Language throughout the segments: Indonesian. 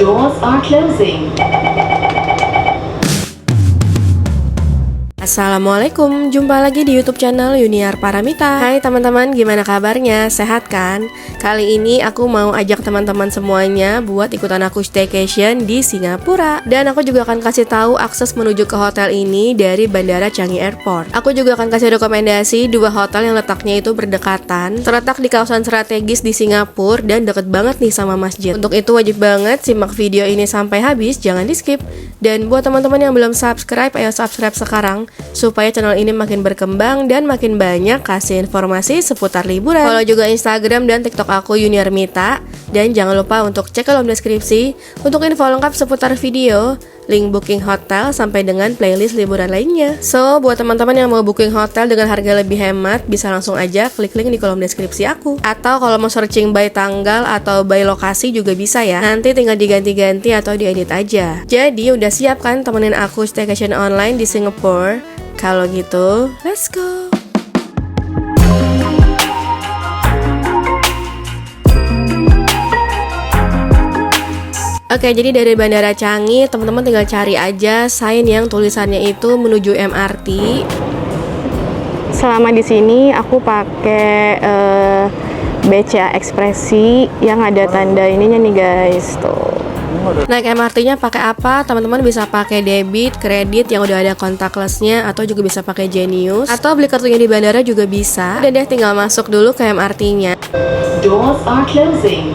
Doors are closing. Assalamualaikum, jumpa lagi di YouTube channel Yuniar Paramita. Hai teman-teman, gimana kabarnya? Sehat kan? Kali ini aku mau ajak teman-teman semuanya buat ikutan aku staycation di Singapura. Dan aku juga akan kasih tahu akses menuju ke hotel ini dari Bandara Changi Airport. Aku juga akan kasih rekomendasi dua hotel yang letaknya itu berdekatan, terletak di kawasan strategis di Singapura dan deket banget nih sama masjid. Untuk itu wajib banget simak video ini sampai habis, jangan di skip. Dan buat teman-teman yang belum subscribe, ayo subscribe sekarang supaya channel ini makin berkembang dan makin banyak kasih informasi seputar liburan. Follow juga Instagram dan TikTok aku Yuniar Mita. Dan jangan lupa untuk cek kolom deskripsi untuk info lengkap seputar video, link booking hotel sampai dengan playlist liburan lainnya. So, buat teman-teman yang mau booking hotel dengan harga lebih hemat, bisa langsung aja klik link di kolom deskripsi aku. Atau kalau mau searching by tanggal atau by lokasi juga bisa ya. Nanti tinggal diganti-ganti atau diedit aja. Jadi udah siap kan temenin aku staycation online di Singapura? Kalau gitu, let's go! Oke, jadi dari Bandara Changi, teman-teman tinggal cari aja sign yang tulisannya itu menuju MRT. Selama di sini aku pakai BCA Ekspresi yang ada tanda ininya nih guys, tuh. Naik MRT-nya pakai apa? Teman-teman bisa pakai debit, kredit yang udah ada contactless-nya, atau juga bisa pakai Genius, atau beli kartunya di bandara juga bisa. Udah deh, tinggal masuk dulu ke MRT-nya. Doors are closing.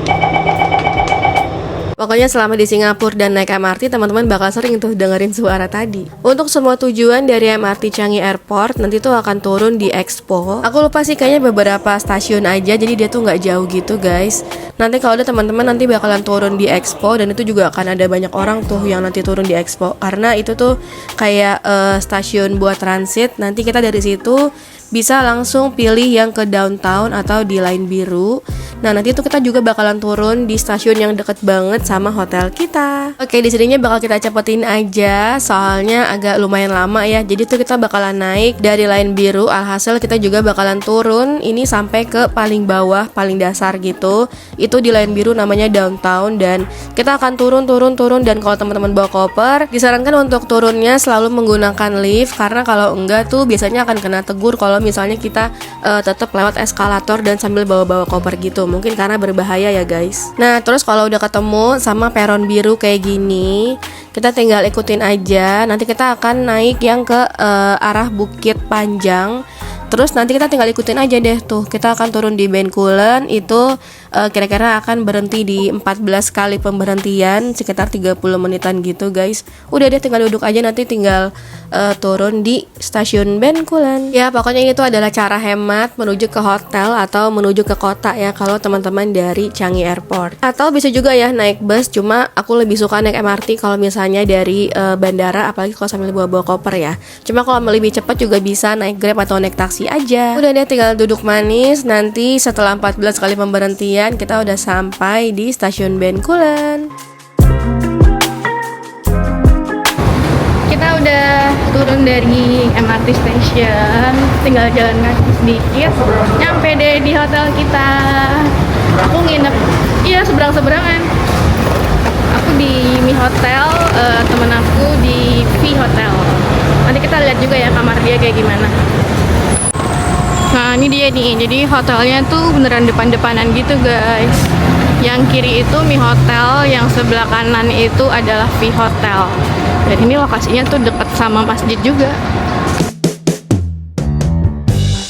Pokoknya selama di Singapura dan naik MRT, teman-teman bakal sering tuh dengerin suara tadi. Untuk semua tujuan dari MRT Changi Airport, nanti tuh akan turun di Expo. Aku lupa sih, kayaknya beberapa stasiun aja, jadi dia tuh nggak jauh gitu guys. Nanti kalau ada teman-teman nanti bakalan turun di Expo, dan itu juga akan ada banyak orang tuh yang nanti turun di Expo. Karena itu tuh kayak stasiun buat transit. Nanti kita dari situ bisa langsung pilih yang ke downtown atau di line biru. Nah, nanti itu kita juga bakalan turun di stasiun yang deket banget sama hotel kita. Oke, di sininya bakal kita cepetin aja, soalnya agak lumayan lama ya. Jadi tuh kita bakalan naik dari line biru, alhasil kita juga bakalan turun ini sampai ke paling bawah, paling dasar gitu. Itu di line biru namanya downtown, dan kita akan turun. Dan kalau teman-teman bawa koper, disarankan untuk turunnya selalu menggunakan lift, karena kalau enggak tuh biasanya akan kena tegur kalau misalnya kita tetap lewat eskalator dan sambil bawa-bawa koper gitu. Mungkin karena berbahaya ya guys. Nah, terus kalau udah ketemu sama peron biru kayak gini, kita tinggal ikutin aja. Nanti kita akan naik yang ke arah Bukit Panjang. Terus nanti kita tinggal ikutin aja deh tuh. Kita akan turun di Bencoolen. Itu kira-kira akan berhenti di 14 kali pemberhentian, sekitar 30 menitan gitu guys. Udah deh, tinggal duduk aja, nanti tinggal turun di stasiun Bencoolen. Ya, pokoknya ini tuh adalah cara hemat menuju ke hotel atau menuju ke kota ya, kalau teman-teman dari Changi Airport. Atau bisa juga ya naik bus, cuma aku lebih suka naik MRT kalau misalnya dari bandara, apalagi kalau sambil bawa-bawa koper ya. Cuma kalau lebih cepat juga bisa naik Grab atau naik taksi aja. Udah deh, tinggal duduk manis. Nanti setelah 14 kali pemberhentian, kita udah sampai di stasiun Bencoolen. Kita udah turun dari MRT station, tinggal jalan kaki sedikit, nyampe deh di hotel kita. Aku nginep, iya seberang-seberangan. Aku di Mi Hotel, temen aku di V Hotel. Nanti kita lihat juga ya kamar dia kayak gimana. Nah, ini dia nih, jadi hotelnya tuh beneran depan-depanan gitu guys. Yang kiri itu Mi Hotel, yang sebelah kanan itu adalah V Hotel. Dan ini lokasinya tuh deket sama masjid juga.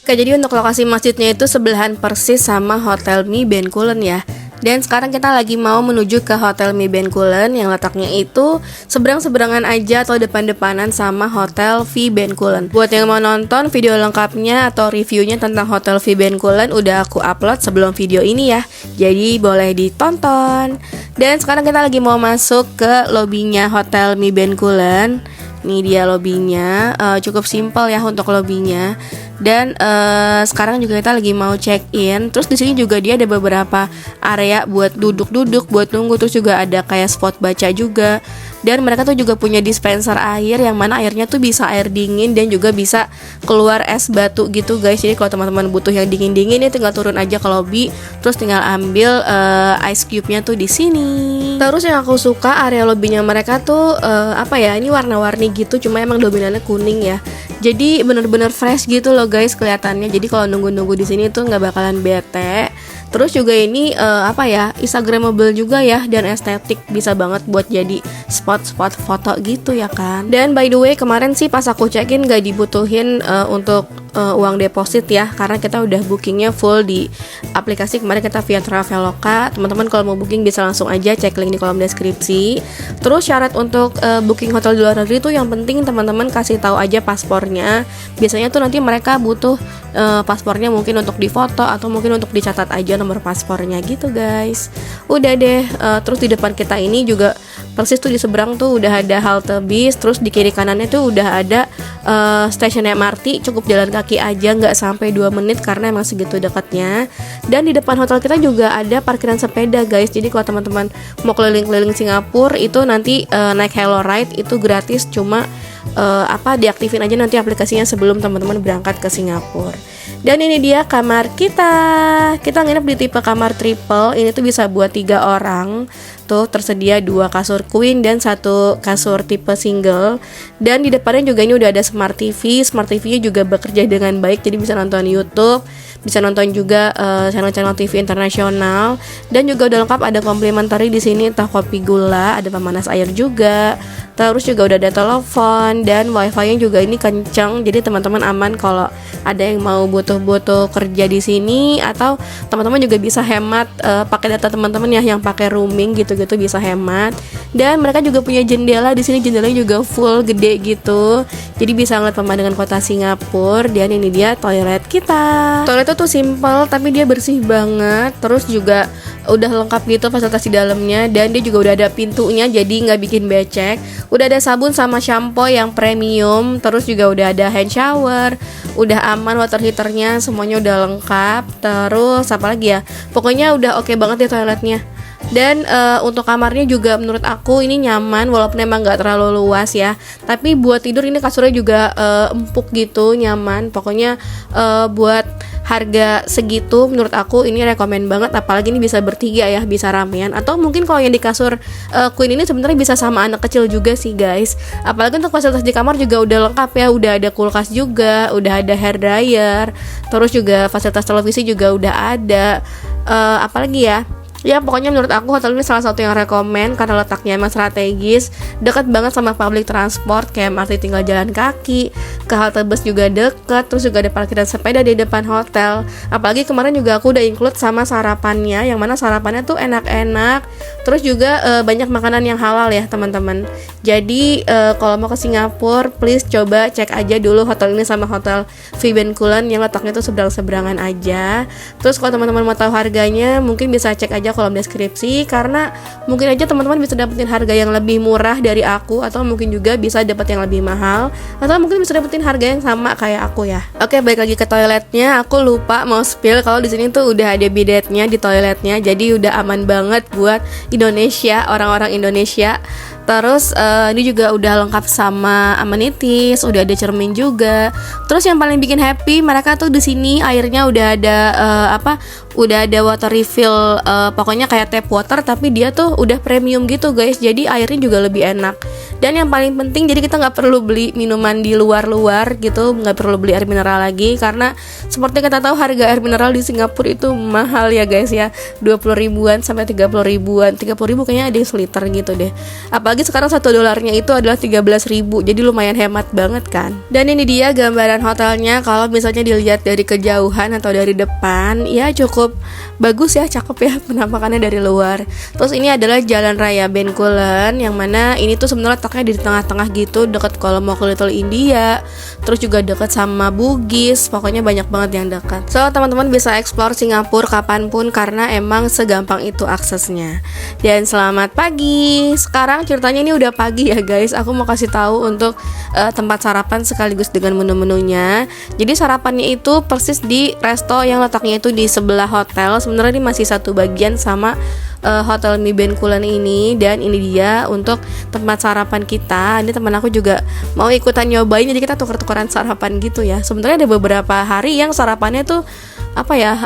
Oke, jadi untuk lokasi masjidnya itu sebelahan persis sama Hotel Mi Bencoolen ya. Dan sekarang kita lagi mau menuju ke Hotel Mi Bencoolen yang letaknya itu seberang-seberangan aja atau depan-depanan sama Hotel V Bencoolen. Buat yang mau nonton video lengkapnya atau reviewnya tentang Hotel V Bencoolen udah aku upload sebelum video ini ya. Jadi boleh ditonton. Dan sekarang kita lagi mau masuk ke lobbynya Hotel Mi Bencoolen. Ini dia lobbynya, cukup simpel ya untuk lobbynya. Dan sekarang juga kita lagi mau check in. Terus di sini juga dia ada beberapa area buat duduk-duduk, buat nunggu. Terus juga ada kayak spot baca juga. Dan mereka tuh juga punya dispenser air yang mana airnya tuh bisa air dingin dan juga bisa keluar es batu gitu guys. Jadi kalau teman-teman butuh yang dingin-dingin ya tinggal turun aja ke lobby, terus tinggal ambil ice cube-nya tuh di sini. Terus yang aku suka area lobbynya mereka tuh apa ya? Ini warna-warni gitu, cuma emang dominannya kuning ya. Jadi bener-bener fresh gitu loh guys kelihatannya. Jadi kalau nunggu-nunggu di sini tuh nggak bakalan bete. Terus juga ini apa ya, instagramable juga ya, dan estetik, bisa banget buat jadi spot-spot foto gitu ya kan. Dan by the way kemarin sih pas aku check-in gak dibutuhin untuk uang deposit ya, karena kita udah bookingnya full di aplikasi. Kemarin kita via Traveloka. Teman-teman kalau mau booking bisa langsung aja cek link di kolom deskripsi. Terus syarat untuk booking hotel di luar negeri tuh yang penting teman-teman kasih tahu aja paspornya. Biasanya tuh nanti mereka butuh paspornya mungkin untuk difoto atau mungkin untuk dicatat aja nomor paspornya gitu guys. Udah deh, terus di depan kita ini juga persis tuh di seberang tuh udah ada halte bis. Terus di kiri kanannya tuh udah ada stasiun MRT. Cukup jalan kaki aja, nggak sampai 2 menit karena emang segitu dekatnya. Dan di depan hotel kita juga ada parkiran sepeda guys. Jadi kalau teman-teman mau keliling-keliling Singapura itu nanti naik Hello Ride itu gratis, cuma diaktifin aja nanti aplikasinya sebelum teman-teman berangkat ke Singapura. Dan ini dia kamar kita. Kita nginep di tipe kamar triple. Ini tuh bisa buat 3 orang. Tuh tersedia 2 kasur queen dan 1 kasur tipe single. Dan di depannya juga ini udah ada smart TV. Smart TV-nya juga bekerja dengan baik, jadi bisa nonton YouTube, bisa nonton juga channel-channel TV internasional. Dan juga udah lengkap, ada complimentary di sini, teh kopi gula, ada pemanas air juga. Terus juga udah ada telepon dan wifi-nya juga ini kenceng. Jadi teman-teman aman kalau ada yang mau butuh kerja di sini, atau teman-teman juga bisa hemat pakai data teman-teman ya yang pakai roaming gitu-gitu, bisa hemat. Dan mereka juga punya jendela di sini, jendelanya juga full gede gitu. Jadi bisa ngeliat pemandangan kota Singapura. Dan ini dia toilet kita. Toiletnya tuh simple tapi dia bersih banget. Terus juga udah lengkap gitu fasilitas di dalamnya, dan dia juga udah ada pintunya jadi nggak bikin becek. Udah ada sabun sama shampoo yang premium. Terus juga udah ada hand shower, udah aman water heaternya, semuanya udah lengkap. Terus apa lagi ya, pokoknya udah oke banget ya toiletnya. Dan untuk kamarnya juga menurut aku ini nyaman, walaupun emang gak terlalu luas ya, tapi buat tidur ini kasurnya juga empuk gitu, nyaman. Pokoknya buat harga segitu menurut aku ini rekomen banget. Apalagi ini bisa bertiga ya, bisa ramean. Atau mungkin kalau yang di kasur queen ini sebenarnya bisa sama anak kecil juga sih guys. Apalagi untuk fasilitas di kamar juga udah lengkap ya, udah ada kulkas juga, udah ada hair dryer. Terus juga fasilitas televisi juga udah ada. Apalagi ya, ya pokoknya menurut aku hotel ini salah satu yang rekomen karena letaknya emang strategis, dekat banget sama public transport, kayak MRT tinggal jalan kaki, ke halte bus juga deket. Terus juga ada parkiran sepeda di depan hotel. Apalagi kemarin juga aku udah include sama sarapannya, yang mana sarapannya tuh enak-enak. Terus juga banyak makanan yang halal ya teman-teman. Jadi kalau mau ke Singapura, please coba cek aja dulu hotel ini sama hotel V Bencoolen yang letaknya tuh seberang-seberangan aja. Terus kalau teman-teman mau tahu harganya, mungkin bisa cek aja kolom deskripsi, karena mungkin aja teman-teman bisa dapetin harga yang lebih murah dari aku, atau mungkin juga bisa dapet yang lebih mahal, atau mungkin bisa dapetin harga yang sama kayak aku ya. Oke, balik lagi ke toiletnya. Aku lupa mau spill kalau di sini tuh udah ada bidetnya di toiletnya, jadi udah aman banget buat Indonesia, orang-orang Indonesia. Terus ini juga udah lengkap sama amenities, udah ada cermin juga. Terus yang paling bikin happy mereka tuh di sini airnya udah ada udah ada water refill, pokoknya kayak tap water, tapi dia tuh udah premium gitu guys. Jadi airnya juga lebih enak. Dan yang paling penting, jadi kita nggak perlu beli minuman di luar-luar gitu, nggak perlu beli air mineral lagi, karena seperti kita tahu harga air mineral di Singapura itu mahal ya guys ya, 20 ribuan sampai 30 ribuan. 30 ribu kayaknya ada yang seliter gitu deh. Apalagi sekarang $1 itu adalah 13 ribu, jadi lumayan hemat banget kan. Dan ini dia gambaran hotelnya. Kalau misalnya dilihat dari kejauhan atau dari depan, ya cukup cukup bagus ya, cakep ya penampakannya dari luar. Terus ini adalah Jalan Raya Bencoolen, yang mana ini tuh sebenarnya letaknya di tengah-tengah gitu, dekat kalau mau ke Little India, terus juga dekat sama Bugis, pokoknya banyak banget yang dekat. So teman-teman bisa explore Singapura kapanpun karena emang segampang itu aksesnya. Dan selamat pagi. Sekarang ceritanya ini udah pagi ya guys. Aku mau kasih tahu untuk tempat sarapan sekaligus dengan menu-menunya. Jadi sarapannya itu persis di resto yang letaknya itu di sebelah hotel. Sebenarnya ini masih satu bagian sama Hotel Mi Bencoolen ini. Dan ini dia untuk tempat sarapan kita. Ini teman aku juga mau ikutan nyobain, jadi kita tuker-tukeran sarapan gitu ya. Sebenarnya ada beberapa hari yang sarapannya tuh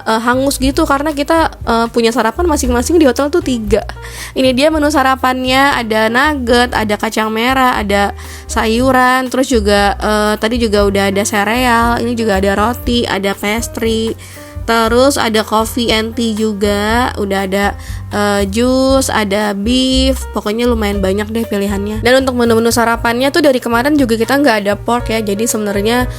hangus gitu karena kita punya sarapan masing-masing di hotel tuh 3. Ini dia menu sarapannya, ada nugget, ada kacang merah, ada sayuran, terus juga tadi juga udah ada sereal, ini juga ada roti, ada pastry, terus ada coffee and tea juga, udah ada jus, ada beef, pokoknya lumayan banyak deh pilihannya. Dan untuk menu-menu sarapannya tuh dari kemarin juga kita nggak ada pork ya, jadi sebenarnya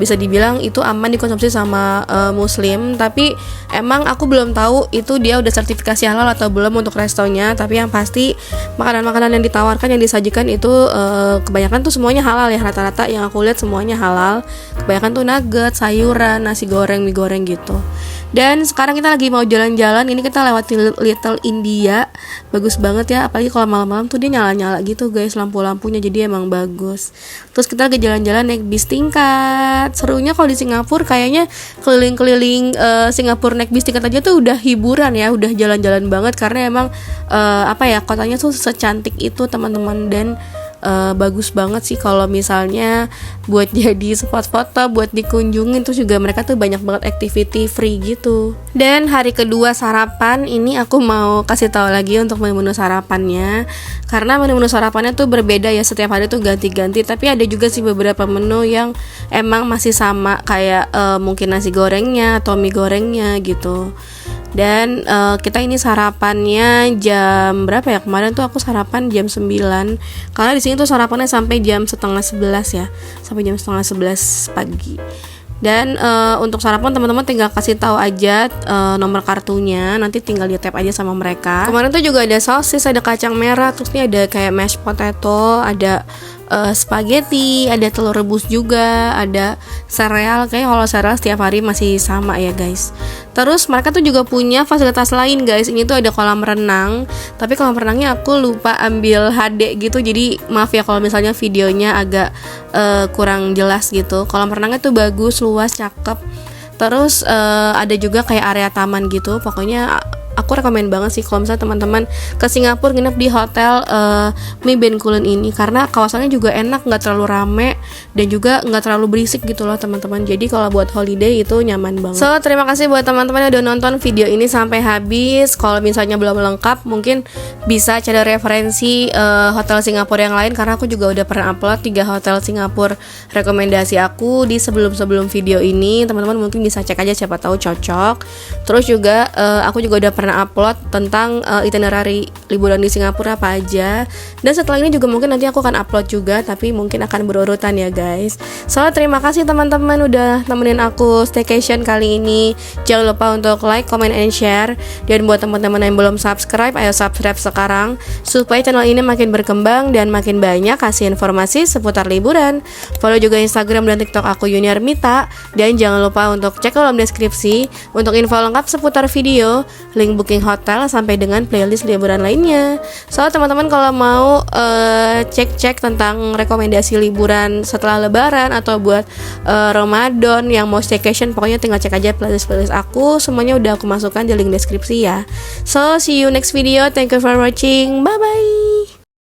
bisa dibilang itu aman dikonsumsi sama muslim. Tapi emang aku belum tahu itu dia udah sertifikasi halal atau belum untuk restonya. Tapi yang pasti makanan-makanan yang ditawarkan, yang disajikan itu kebanyakan tuh semuanya halal ya, rata-rata yang aku lihat semuanya halal. Kebanyakan tuh nugget, sayuran, nasi goreng, mie goreng gitu. Dan sekarang kita lagi mau jalan-jalan. Ini kita lewati Little India. Bagus banget ya, apalagi kalau malam-malam tuh dia nyala-nyala gitu guys, lampu-lampunya, jadi emang bagus. Terus kita lagi jalan-jalan naik bis tingkat. Serunya kalau di Singapura kayaknya keliling-keliling Singapura naik bis tingkat aja tuh udah hiburan ya, udah jalan-jalan banget karena emang kotanya tuh secantik itu teman-teman. Dan bagus banget sih kalau misalnya buat jadi spot foto, buat dikunjungin. Terus juga mereka tuh banyak banget activity free gitu. Dan hari kedua sarapan ini aku mau kasih tahu lagi untuk menu-menu sarapannya, karena menu-menu sarapannya tuh berbeda ya, setiap hari tuh ganti-ganti. Tapi ada juga sih beberapa menu yang emang masih sama, kayak mungkin nasi gorengnya atau mie gorengnya gitu. Dan kita ini sarapannya jam berapa ya? Kemarin tuh aku sarapan jam 9. Karena di sini tuh sarapannya sampai jam 10:30 ya. Sampai jam 10:30 pagi. Dan untuk sarapan teman-teman tinggal kasih tahu aja nomor kartunya, nanti tinggal di tap aja sama mereka. Kemarin tuh juga ada sosis, ada kacang merah, terus nih ada kayak mashed potato, ada spaghetti, ada telur rebus juga, ada sereal. Kayak kalau sereal setiap hari masih sama ya guys. Terus mereka tuh juga punya fasilitas lain guys. Ini tuh ada kolam renang, tapi kolam renangnya aku lupa ambil HD gitu, jadi maaf ya kalau misalnya videonya agak kurang jelas gitu. Kolam renangnya tuh bagus, luas, cakep. Terus ada juga kayak area taman gitu. Pokoknya aku rekomen banget sih kalau misalnya teman-teman ke Singapura nginep di hotel Mi Bencoolen ini, karena kawasannya juga enak, nggak terlalu rame dan juga nggak terlalu berisik gitu loh teman-teman. Jadi kalau buat holiday itu nyaman banget. So terima kasih buat teman-teman yang udah nonton video ini sampai habis. Kalau misalnya belum lengkap, mungkin bisa cari referensi hotel Singapura yang lain, karena aku juga udah pernah upload 3 hotel Singapura rekomendasi aku di sebelum-sebelum video ini. Teman-teman mungkin bisa cek aja, siapa tahu cocok. Terus juga aku juga udah pernah upload tentang itinerary liburan di Singapura apa aja. Dan setelah ini juga mungkin nanti aku akan upload juga, tapi mungkin akan berurutan ya guys. So terima kasih teman-teman udah temenin aku staycation kali ini. Jangan lupa untuk like, comment, and share. Dan buat teman-teman yang belum subscribe, ayo subscribe sekarang supaya channel ini makin berkembang dan makin banyak kasih informasi seputar liburan. Follow juga Instagram dan TikTok aku Yuniar Mita. Dan jangan lupa untuk cek kolom deskripsi untuk info lengkap seputar video, link booking hotel, sampai dengan playlist liburan lainnya. So teman-teman kalau mau cek-cek tentang rekomendasi liburan setelah lebaran atau buat Ramadan yang mau staycation, pokoknya tinggal cek aja playlist aku. Semuanya udah aku masukkan di link deskripsi ya. So see you next video. Thank you for watching. Bye bye.